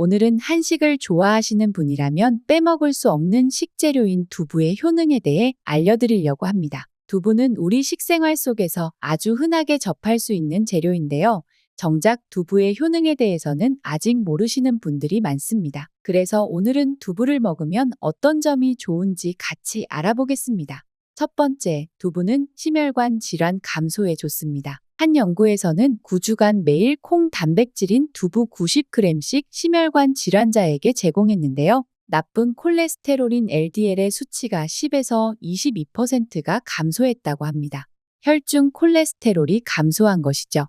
오늘은 한식을 좋아하시는 분이라면 빼먹을 수 없는 식재료인 두부의 효능에 대해 알려드리려고 합니다. 두부는 우리 식생활 속에서 아주 흔하게 접할 수 있는 재료인데요. 정작 두부의 효능에 대해서는 아직 모르시는 분들이 많습니다. 그래서 오늘은 두부를 먹으면 어떤 점이 좋은지 같이 알아보겠습니다. 첫 번째, 두부는 심혈관 질환 감소에 좋습니다. 한 연구에서는 9주간 매일 콩 단백질인 두부 90g씩 심혈관 질환자에게 제공했는데요. 나쁜 콜레스테롤인 LDL의 수치가 10에서 22%가 감소했다고 합니다. 혈중 콜레스테롤이 감소한 것이죠.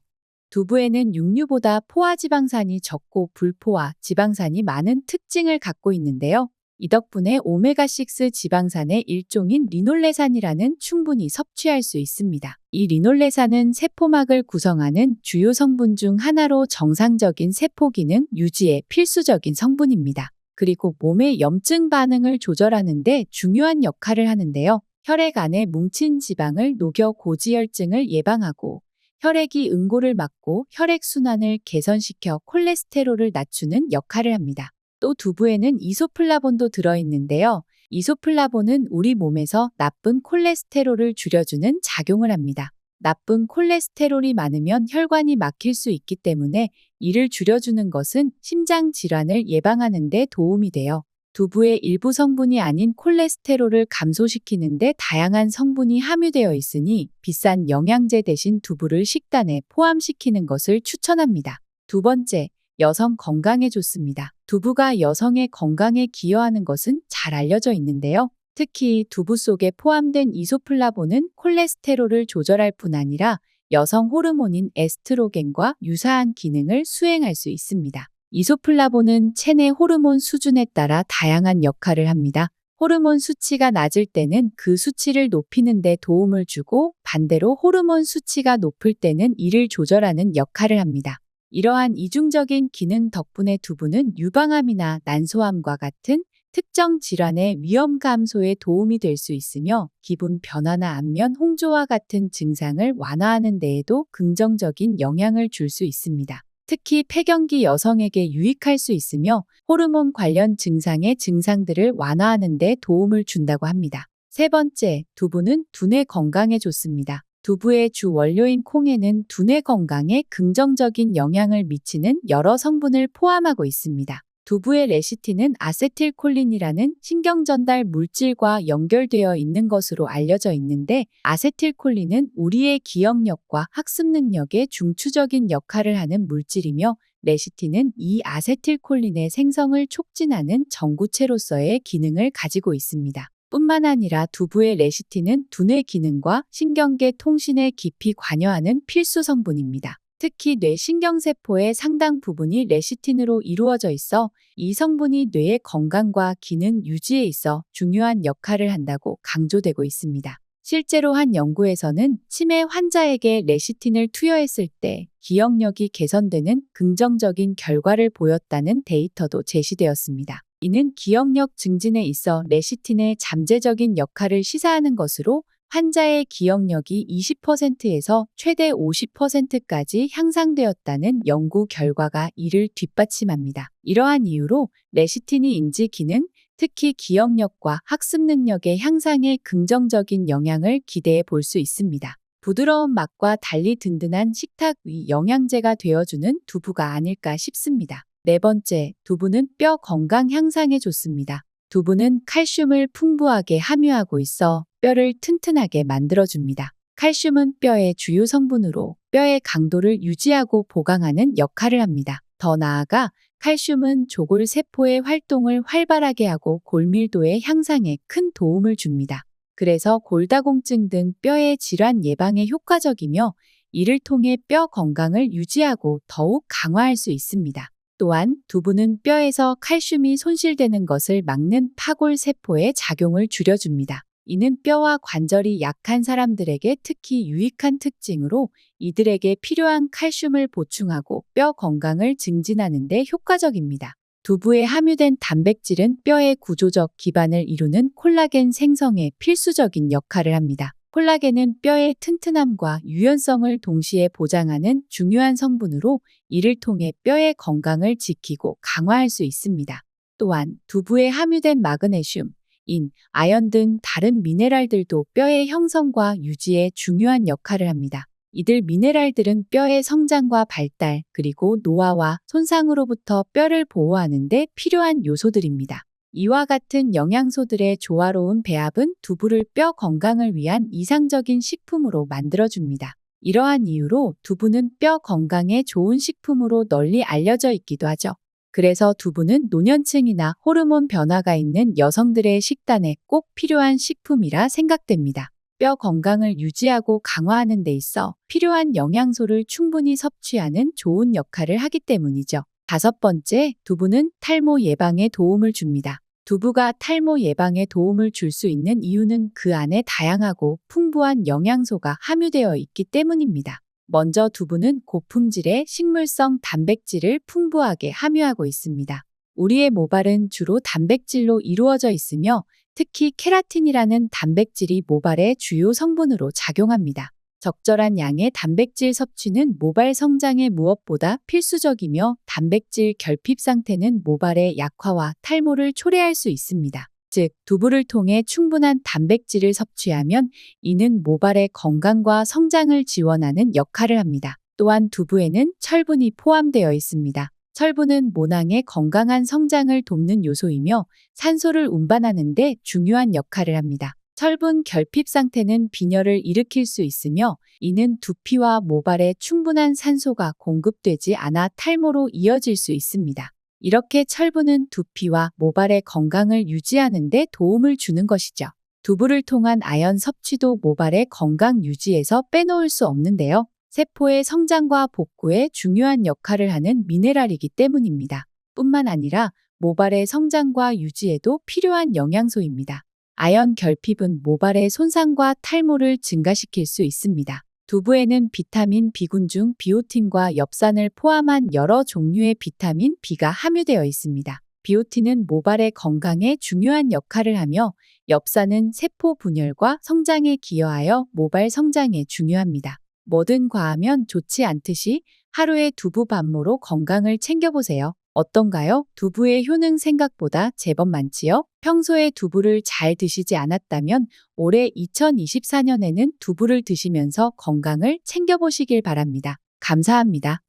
두부에는 육류보다 포화지방산이 적고 불포화 지방산이 많은 특징을 갖고 있는데요. 이 덕분에 오메가6 지방산의 일종인 리놀레산이라는 충분히 섭취할 수 있습니다. 이 리놀레산은 세포막을 구성하는 주요 성분 중 하나로 정상적인 세포 기능 유지에 필수적인 성분입니다. 그리고 몸의 염증 반응을 조절하는 데 중요한 역할을 하는데요. 혈액 안에 뭉친 지방을 녹여 고지혈증을 예방하고 혈액이 응고를 막고 혈액순환을 개선시켜 콜레스테롤을 낮추는 역할을 합니다. 또 두부에는 이소플라본도 들어있는데요. 이소플라본은 우리 몸에서 나쁜 콜레스테롤을 줄여주는 작용을 합니다. 나쁜 콜레스테롤이 많으면 혈관이 막힐 수 있기 때문에 이를 줄여주는 것은 심장 질환을 예방하는 데 도움이 돼요. 두부의 일부 성분이 아닌 콜레스테롤을 감소시키는 데 다양한 성분이 함유되어 있으니 비싼 영양제 대신 두부를 식단에 포함시키는 것을 추천합니다. 두 번째, 여성 건강에 좋습니다. 두부가 여성의 건강에 기여하는 것은 잘 알려져 있는데요. 특히 두부 속에 포함된 이소플라본은 콜레스테롤을 조절할 뿐 아니라 여성 호르몬인 에스트로겐과 유사한 기능을 수행할 수 있습니다. 이소플라본은 체내 호르몬 수준에 따라 다양한 역할을 합니다. 호르몬 수치가 낮을 때는 그 수치를 높이는 데 도움을 주고 반대로 호르몬 수치가 높을 때는 이를 조절하는 역할을 합니다. 이러한 이중적인 기능 덕분에 두부는 유방암이나 난소암과 같은 특정 질환의 위험 감소에 도움이 될 수 있으며 기분 변화나 안면 홍조와 같은 증상을 완화하는 데에도 긍정적인 영향을 줄 수 있습니다. 특히 폐경기 여성에게 유익할 수 있으며 호르몬 관련 증상의 증상들을 완화하는 데 도움을 준다고 합니다. 세 번째, 두부는 두뇌 건강에 좋습니다. 두부의 주 원료인 콩에는 두뇌 건강에 긍정적인 영향을 미치는 여러 성분을 포함하고 있습니다. 두부의 레시틴은 아세틸콜린이라는 신경전달 물질과 연결되어 있는 것으로 알려져 있는데 아세틸콜린은 우리의 기억력과 학습 능력에 중추적인 역할을 하는 물질이며 레시틴은 이 아세틸콜린의 생성을 촉진하는 전구체로서의 기능을 가지고 있습니다. 뿐만 아니라 두부의 레시틴은 두뇌 기능과 신경계 통신에 깊이 관여하는 필수 성분입니다. 특히 뇌신경세포의 상당 부분이 레시틴으로 이루어져 있어 이 성분이 뇌의 건강과 기능 유지에 있어 중요한 역할을 한다고 강조되고 있습니다. 실제로 한 연구에서는 치매 환자에게 레시틴을 투여했을 때 기억력이 개선되는 긍정적인 결과를 보였다는 데이터도 제시되었습니다. 이는 기억력 증진에 있어 레시틴의 잠재적인 역할을 시사하는 것으로 환자의 기억력이 20%에서 최대 50%까지 향상되었다는 연구 결과가 이를 뒷받침합니다. 이러한 이유로 레시틴이 인지 기능, 특히 기억력과 학습 능력의 향상에 긍정적인 영향을 기대해 볼 수 있습니다. 부드러운 맛과 달리 든든한 식탁 위 영양제가 되어주는 두부가 아닐까 싶습니다. 네 번째, 두부는 뼈 건강 향상에 좋습니다. 두부는 칼슘을 풍부하게 함유하고 있어 뼈를 튼튼하게 만들어줍니다. 칼슘은 뼈의 주요 성분으로 뼈의 강도를 유지하고 보강하는 역할을 합니다. 더 나아가 칼슘은 조골세포의 활동을 활발하게 하고 골밀도의 향상에 큰 도움을 줍니다. 그래서 골다공증 등 뼈의 질환 예방에 효과적이며 이를 통해 뼈 건강을 유지하고 더욱 강화할 수 있습니다. 또한 두부는 뼈에서 칼슘이 손실되는 것을 막는 파골세포의 작용을 줄여줍니다. 이는 뼈와 관절이 약한 사람들에게 특히 유익한 특징으로 이들에게 필요한 칼슘을 보충하고 뼈 건강을 증진하는 데 효과적입니다. 두부에 함유된 단백질은 뼈의 구조적 기반을 이루는 콜라겐 생성에 필수적인 역할을 합니다. 콜라겐은 뼈의 튼튼함과 유연성을 동시에 보장하는 중요한 성분으로 이를 통해 뼈의 건강을 지키고 강화할 수 있습니다. 또한 두부에 함유된 마그네슘, 인, 아연 등 다른 미네랄들도 뼈의 형성과 유지에 중요한 역할을 합니다. 이들 미네랄들은 뼈의 성장과 발달, 그리고 노화와 손상으로부터 뼈를 보호하는 데 필요한 요소들입니다. 이와 같은 영양소들의 조화로운 배합은 두부를 뼈 건강을 위한 이상적인 식품으로 만들어줍니다. 이러한 이유로 두부는 뼈 건강에 좋은 식품으로 널리 알려져 있기도 하죠. 그래서 두부는 노년층이나 호르몬 변화가 있는 여성들의 식단에 꼭 필요한 식품이라 생각됩니다. 뼈 건강을 유지하고 강화하는 데 있어 필요한 영양소를 충분히 섭취하는 좋은 역할을 하기 때문이죠. 5번째, 두부는 탈모 예방에 도움을 줍니다. 두부가 탈모 예방에 도움을 줄 수 있는 이유는 그 안에 다양하고 풍부한 영양소가 함유되어 있기 때문입니다. 먼저 두부는 고품질의 식물성 단백질을 풍부하게 함유하고 있습니다. 우리의 모발은 주로 단백질로 이루어져 있으며 특히 케라틴이라는 단백질이 모발의 주요 성분으로 작용합니다. 적절한 양의 단백질 섭취는 모발 성장에 무엇보다 필수적이며 단백질 결핍 상태는 모발의 약화와 탈모를 초래할 수 있습니다. 즉, 두부를 통해 충분한 단백질을 섭취하면 이는 모발의 건강과 성장을 지원하는 역할을 합니다. 또한 두부에는 철분이 포함되어 있습니다. 철분은 모낭의 건강한 성장을 돕는 요소이며 산소를 운반하는 데 중요한 역할을 합니다. 철분 결핍 상태는 빈혈을 일으킬 수 있으며 이는 두피와 모발에 충분한 산소가 공급되지 않아 탈모로 이어질 수 있습니다. 이렇게 철분은 두피와 모발의 건강을 유지하는 데 도움을 주는 것이죠. 두부를 통한 아연 섭취도 모발의 건강 유지에서 빼놓을 수 없는데요. 세포의 성장과 복구에 중요한 역할을 하는 미네랄이기 때문입니다. 뿐만 아니라 모발의 성장과 유지에도 필요한 영양소입니다. 아연 결핍은 모발의 손상과 탈모를 증가시킬 수 있습니다. 두부에는 비타민 B군 중 비오틴과 엽산을 포함한 여러 종류의 비타민 B가 함유되어 있습니다. 비오틴은 모발의 건강에 중요한 역할을 하며 엽산은 세포 분열과 성장에 기여하여 모발 성장에 중요합니다. 뭐든 과하면 좋지 않듯이 하루에 두부 반모로 건강을 챙겨보세요. 어떤가요? 두부의 효능 생각보다 제법 많지요? 평소에 두부를 잘 드시지 않았다면 올해 2024년에는 두부를 드시면서 건강을 챙겨보시길 바랍니다. 감사합니다.